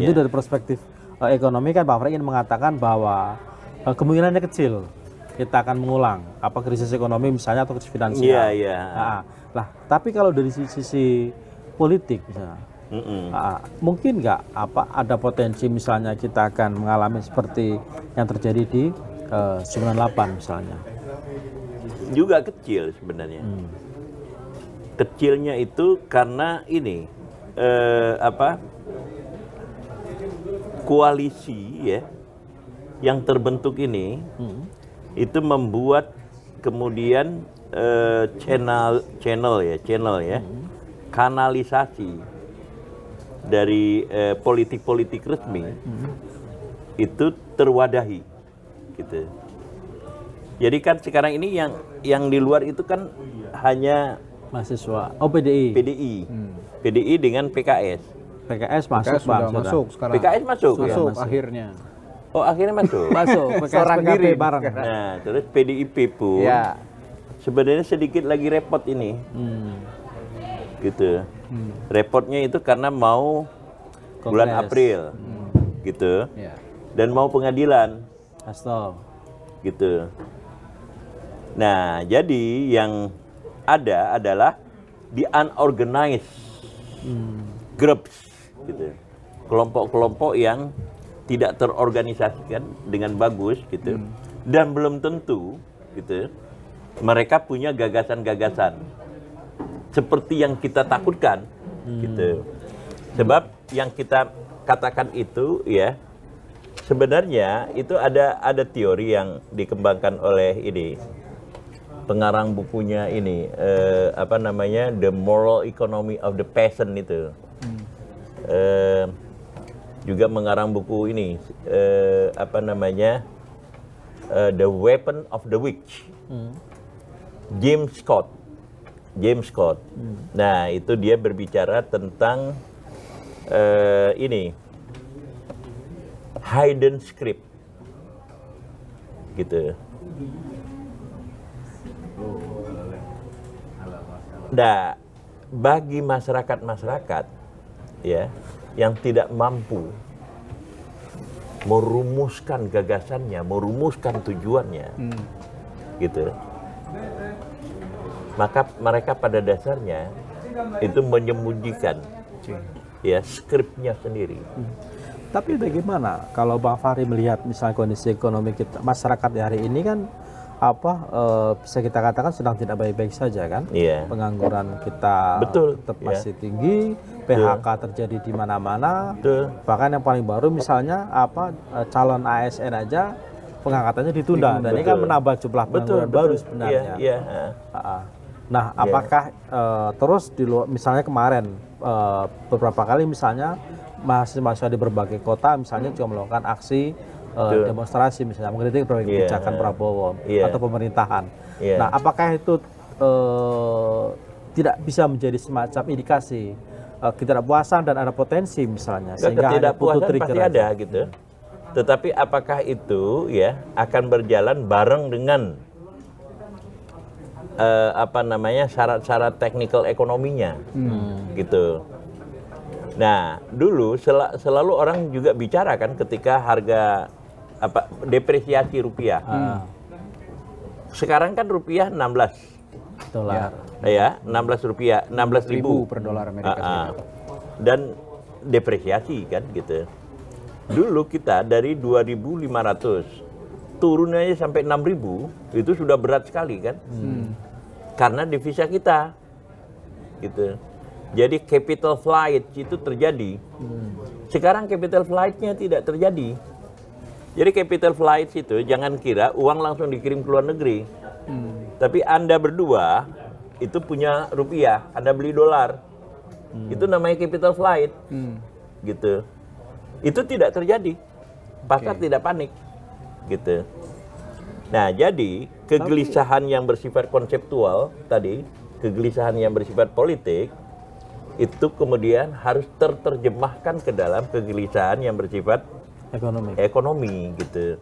Itu dari perspektif ekonomi kan Pak Fred ingin mengatakan bahwa kemungkinannya kecil kita akan mengulang krisis ekonomi misalnya atau krisis finansial. Lah, tapi kalau dari sisi politik misalnya, mungkin nggak ada potensi misalnya kita akan mengalami seperti yang terjadi di 98 misalnya. Juga kecil sebenarnya. Kecilnya itu karena ini koalisi ya yang terbentuk ini itu membuat kemudian channel kanalisasi dari politik resmi itu terwadahi gitu. Jadi kan sekarang ini yang di luar itu kan hanya mahasiswa. PDI dengan PKS. PKS masuk, sudah masuk sekarang. PKS masuk Akhirnya. Oh, akhirnya masuk. Masuk PKS PKP bareng. Nah, terus PDIP pun sebenarnya sedikit lagi repot ini. Gitu. Repotnya itu karena mau bulan April. Gitu. Dan mau pengadilan. Gitu. Nah, jadi yang ada adalah di unorganized groups gitu. Kelompok-kelompok yang tidak terorganisasikan dengan bagus gitu. Dan belum tentu gitu mereka punya gagasan-gagasan seperti yang kita takutkan gitu. Sebab yang kita katakan itu ya sebenarnya itu ada teori yang dikembangkan oleh pengarang bukunya The Moral Economy of the Peasant itu. Juga mengarang buku ini The Weapon of the Weak. James Scott. Nah, itu dia berbicara tentang hidden script. Gitu. Nah, bagi masyarakat ya yang tidak mampu merumuskan gagasannya, merumuskan tujuannya, gitu, maka mereka pada dasarnya itu menyembunyikan ya skripnya sendiri. Tapi bagaimana kalau Bang Fahri melihat misalnya kondisi ekonomi kita, masyarakat hari ini kan bisa kita katakan sedang tidak baik-baik saja kan? Pengangguran kita tetap masih tinggi, PHK terjadi di mana-mana. Bahkan yang paling baru misalnya calon ASN aja pengangkatannya ditunda, dan ini kan menambah jumlah pengangguran baru sebenarnya. Nah, apakah terus misalnya kemarin beberapa kali misalnya mahasiswa di berbagai kota misalnya juga melakukan aksi demonstrasi misalnya mengkritik berbagai kebijakan Prabowo atau pemerintahan. Nah, apakah itu tidak bisa menjadi semacam indikasi ketidakpuasan dan ada potensi misalnya sehingga ketidakpuasan pasti ada gitu. Tetapi apakah itu akan berjalan bareng dengan syarat-syarat teknikal ekonominya gitu. Nah, dulu selalu orang juga bicara kan ketika harga depresiasi rupiah. Sekarang kan rupiah 16 dolar. Ya, 16 rupiah, 16.000 per dolar Amerika Serikat. Dan depresiasi kan gitu. Dulu kita dari 2.500 turunnya sampai 6.000 itu sudah berat sekali kan. Karena devisa kita gitu. Jadi capital flight itu terjadi. Sekarang capital flight-nya tidak terjadi. Jadi capital flight itu jangan kira uang langsung dikirim ke luar negeri. Tapi Anda berdua itu punya rupiah, Anda beli dolar. Itu namanya capital flight. Gitu. Itu tidak terjadi. Pasar tidak panik. Gitu. Nah, jadi kegelisahan yang bersifat konseptual tadi, kegelisahan yang bersifat politik itu kemudian harus terjemahkan ke dalam kegelisahan yang bersifat ekonomi gitu.